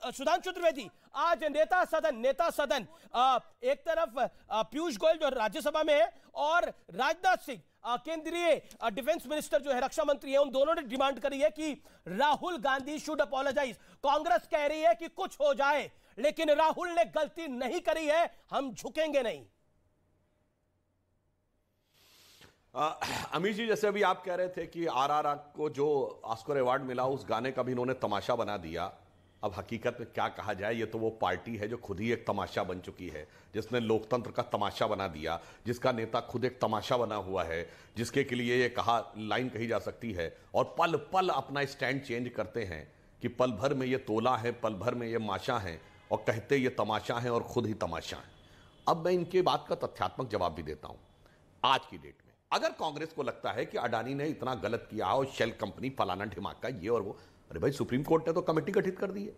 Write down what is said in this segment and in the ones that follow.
सुधांशु त्रिवेदी, आज नेता सदन एक तरफ पीयूष गोयल जो राज्यसभा में है और राजनाथ सिंह केंद्रीय डिफेंस मिनिस्टर जो है, रक्षा मंत्री है, उन दोनों ने डिमांड करी है कि राहुल गांधी शुड अपोलोजाइज। कांग्रेस कह रही है कि कुछ हो जाए, लेकिन राहुल ने गलती नहीं करी है, हम झुकेंगे नहीं। अमीर जी, जैसे अभी आप कह रहे थे कि आरआरआर को जो ऑस्कर अवार्ड मिला उस गाने का भी इन्होंने तमाशा बना दिया। अब हकीकत में क्या कहा जाए, ये तो वो पार्टी है जो खुद ही एक तमाशा बन चुकी है, जिसने लोकतंत्र का तमाशा बना दिया, जिसका नेता खुद एक तमाशा बना हुआ है, जिसके के लिए ये लाइन कही जा सकती है और पल पल अपना स्टैंड चेंज करते हैं कि पल भर में ये तोला है, पल भर में ये माशा है और कहते ये तमाशा है और खुद ही तमाशा है। अब मैं इनके बात का तथ्यात्मक जवाब भी देता हूं। आज की डेट में अगर कांग्रेस को लगता है कि अडानी ने इतना गलत किया और शेल कंपनी फलाना ढिमाका ये और वो, अरे भाई सुप्रीम कोर्ट ने तो कमेटी गठित कर दी है।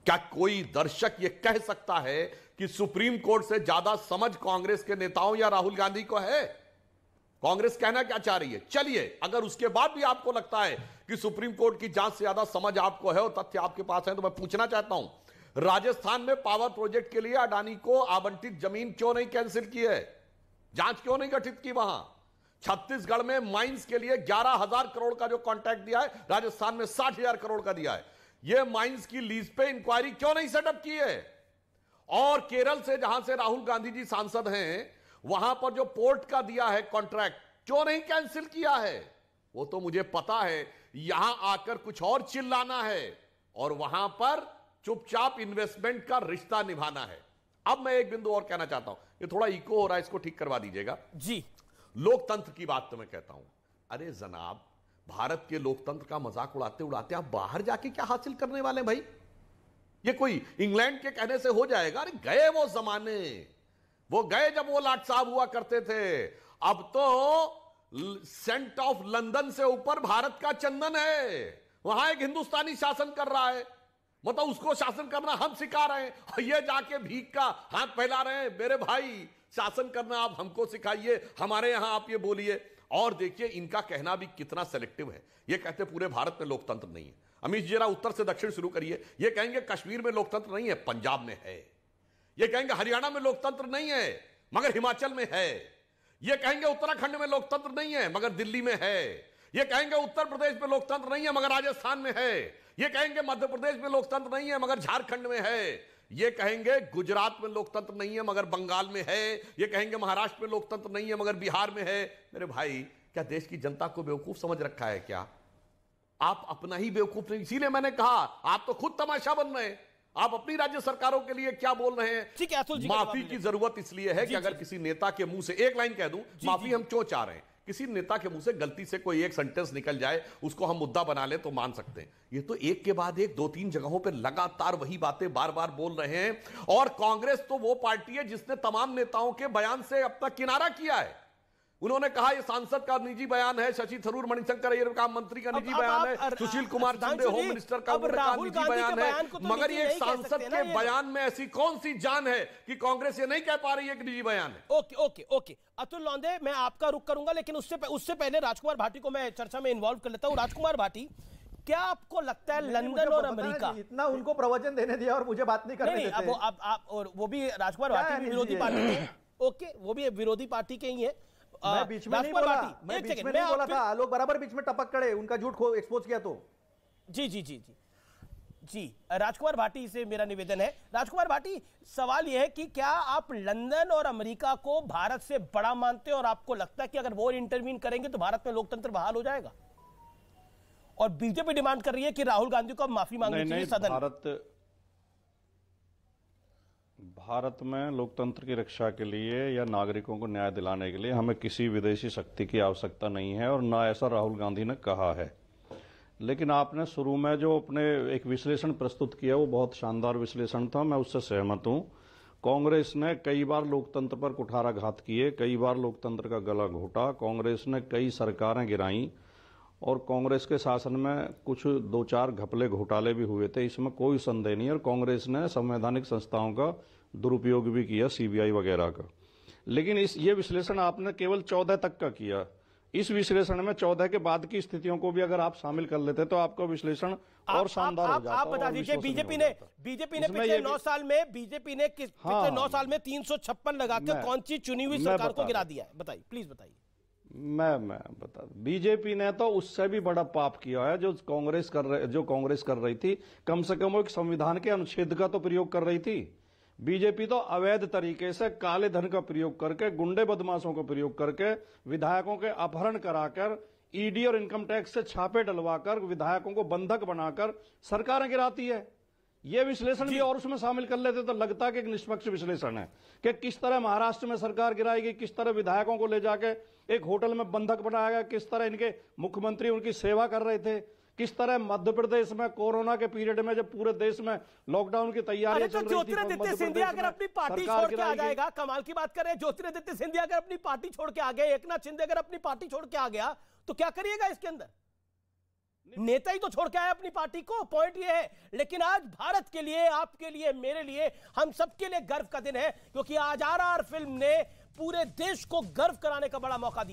क्या कोई दर्शक ये कह सकता है कि सुप्रीम कोर्ट से ज्यादा समझ कांग्रेस के नेताओं या राहुल गांधी को है? कांग्रेस कहना क्या चाह रही है? चलिए, अगर उसके बाद भी आपको लगता है कि सुप्रीम कोर्ट की जांच से ज्यादा समझ आपको है और तथ्य आपके पास है, तो मैं पूछना चाहता हूं, राजस्थान में पावर प्रोजेक्ट के लिए अडानी को आवंटित जमीन क्यों नहीं कैंसिल की है? जांच क्यों नहीं गठित की? वहां छत्तीसगढ़ में माइंस के लिए 11,000 करोड़ का जो कॉन्ट्रैक्ट दिया है, राजस्थान में 60,000 करोड़ का दिया है। यह माइंस की लीज पे इंक्वायरी क्यों नहीं सेटअप की है? और केरल से जहां से राहुल गांधी जी सांसद हैं, वहां पर जो पोर्ट का दिया है कॉन्ट्रैक्ट, क्यों नहीं कैंसिल किया है? वो तो मुझे पता है, यहां आकर कुछ और चिल्लाना है और वहां पर चुपचाप इन्वेस्टमेंट का रिश्ता निभाना है। अब मैं एक बिंदु और कहना चाहता हूं, ये थोड़ा इको हो रहा है, इसको ठीक करवा दीजिएगा जी। लोकतंत्र की बात तो मैं कहता हूं, अरे जनाब, भारत के लोकतंत्र का मजाक उड़ाते उड़ाते आप बाहर जाके क्या हासिल करने वाले भाई? ये कोई इंग्लैंड के कहने से हो जाएगा? अरे गए वो जमाने, वो गए जब वो लाट साहब हुआ करते थे। अब तो सेंट ऑफ लंदन से ऊपर भारत का चंदन है, वहां एक हिंदुस्तानी शासन कर रहा है, मतलब उसको शासन करना हम सिखा रहे हैं और ये जाके भीख का हाथ फैला रहे हैं। मेरे भाई, शासन करना आप हमको सिखाइए, हमारे यहां आप ये बोलिए। और देखिए इनका कहना भी कितना सेलेक्टिव है। ये कहते पूरे भारत में लोकतंत्र नहीं है। अमीश जरा उत्तर से दक्षिण शुरू करिए। ये कहेंगे कश्मीर में लोकतंत्र नहीं है, पंजाब में है। ये कहेंगे हरियाणा में लोकतंत्र नहीं है, मगर हिमाचल में है। ये कहेंगे उत्तराखंड में लोकतंत्र नहीं है, मगर दिल्ली में है। ये कहेंगे उत्तर प्रदेश में लोकतंत्र नहीं है, मगर राजस्थान में है। ये कहेंगे मध्य प्रदेश में लोकतंत्र नहीं है, मगर झारखंड में है। ये कहेंगे गुजरात में लोकतंत्र नहीं है, मगर बंगाल में है। ये कहेंगे महाराष्ट्र में लोकतंत्र नहीं है, मगर बिहार में है। मेरे भाई, क्या देश की जनता को बेवकूफ समझ रखा है क्या? आप अपना ही बेवकूफ नहीं, इसीलिए मैंने कहा आप तो खुद तमाशा बन रहे हैं। आप अपनी राज्य सरकारों के लिए क्या बोल रहे हैं? ठीक है, अतुल जी, माफी की जरूरत इसलिए है कि अगर किसी नेता के मुंह से एक लाइन कह दूं, माफी हम क्यों चाह रहे हैं, किसी नेता के मुंह से गलती से कोई एक सेंटेंस निकल जाए, उसको हम मुद्दा बना ले तो मान सकते हैं। ये तो एक के बाद एक 2-3 जगहों पे लगातार वही बातें बार बार बोल रहे हैं। और कांग्रेस तो वो पार्टी है जिसने तमाम नेताओं के बयान से अब तक किनारा किया है। उन्होंने कहा ये सांसद का निजी बयान है, शशि थरूर मणिशंकर अय्यर का मंत्री का निजी बयान है, सुशील कुमार शिंदे होम मिनिस्टर का निजी बयान है, मगर ये सांसद के बयान में ऐसी कौन सी जान है कि कांग्रेस ये नहीं कह पा रही है कि निजी बयान है? ओके ओके ओके, अतुल लौंदे, मैं आपका रुख करूंगा, लेकिन उससे पहले राजकुमार भाटी को मैं चर्चा में इन्वॉल्व कर लेता हूं। राजकुमार भाटी, क्या आपको लगता है लंदन और अमेरिका, इतना उनको प्रवचन देने दिया और मुझे बात नहीं करने देते? नहीं, अब आप और वो भी राजकुमार भाटी भी विरोधी पार्टी के, ओके, वो भी विरोधी पार्टी के ही है। मैं बीच में नहीं बोला, मैं बीच में नहीं बोला था। आलोक बराबर बीच में टपक करे, उनका झूठ एक्सपोज किया तो। जी जी जी जी जी, राजकुमार भाटी से मेरा निवेदन है। राजकुमार भाटी, सवाल यह है कि क्या आप लंदन और अमेरिका को भारत से बड़ा मानते हैं और आपको लगता है कि अगर वो इंटरवीन करेंगे तो भारत में लोकतंत्र बहाल हो जाएगा? और बीजेपी डिमांड कर रही है कि राहुल गांधी को माफी मांगनी चाहिए सदन। भारत में लोकतंत्र की रक्षा के लिए या नागरिकों को न्याय दिलाने के लिए हमें किसी विदेशी शक्ति की आवश्यकता नहीं है और ना ऐसा राहुल गांधी ने कहा है। लेकिन आपने शुरू में जो अपने एक विश्लेषण प्रस्तुत किया वो बहुत शानदार विश्लेषण था, मैं उससे सहमत हूं। कांग्रेस ने कई बार लोकतंत्र पर कुठाराघात किए, कई बार लोकतंत्र का गला घोटा, कांग्रेस ने कई सरकारें गिराई और कांग्रेस के शासन में कुछ 2-4 घपले घोटाले भी हुए थे, इसमें कोई संदेह नहीं। और कांग्रेस ने संवैधानिक संस्थाओं का दुरुपयोग भी किया, सीबीआई वगैरह का। लेकिन ये विश्लेषण आपने केवल 14 तक का किया। इस विश्लेषण में 14 के बाद की स्थितियों को भी अगर आप शामिल कर लेते तो आपका विश्लेषण और शानदार हो जाता। आप बता दीजिए, बीजेपी ने पिछले 9 साल में पिछले 9 साल में 356 लगाकर कौन सी चुनी हुई सरकार को गिरा दिया है? बताइए, प्लीज बताइए। मैं बता दूं, बीजेपी ने तो उससे भी बड़ा पाप किया है जो कांग्रेस कर रही थी। कम से कम वो एक संविधान के अनुच्छेद का तो प्रयोग कर रही थी। बीजेपी तो अवैध तरीके से काले धन का प्रयोग करके, गुंडे बदमाशों का प्रयोग करके, विधायकों के अपहरण कराकर, ईडी और इनकम टैक्स से छापे डलवाकर, विधायकों को बंधक बनाकर सरकारें गिराती है। ये विश्लेषण भी और उसमें शामिल कर लेते तो लगता कि एक निष्पक्ष विश्लेषण है कि किस तरह महाराष्ट्र में सरकार गिराएगी, किस तरह विधायकों को ले जाके एक होटल में बंधक बनाया गया, किस तरह इनके मुख्यमंत्री उनकी सेवा कर रहे थे, किस तरह मध्य प्रदेश में कोरोना के पीरियड में जब पूरे देश में लॉकडाउन की तैयारियां चल रही थी, ज्योतिरादित्य सिंधिया अगर अपनी पार्टी छोड़ के आ जाएगा, कमाल की बात कर रहे हैं, ज्योतिरादित्य सिंधिया अगर अपनी पार्टी छोड़ के आ गए, एकनाथ शिंदे अगर अपनी पार्टी छोड़ के आ गया, तो क्या करिएगा इसके अंदर? नेता ही तो छोड़ के आया अपनी पार्टी को, पॉइंट ये है। लेकिन आज भारत के लिए, आपके लिए, मेरे लिए, हम सबके लिए गर्व का दिन है, क्योंकि आज RRR फिल्म ने पूरे देश को गर्व कराने का बड़ा मौका दिया।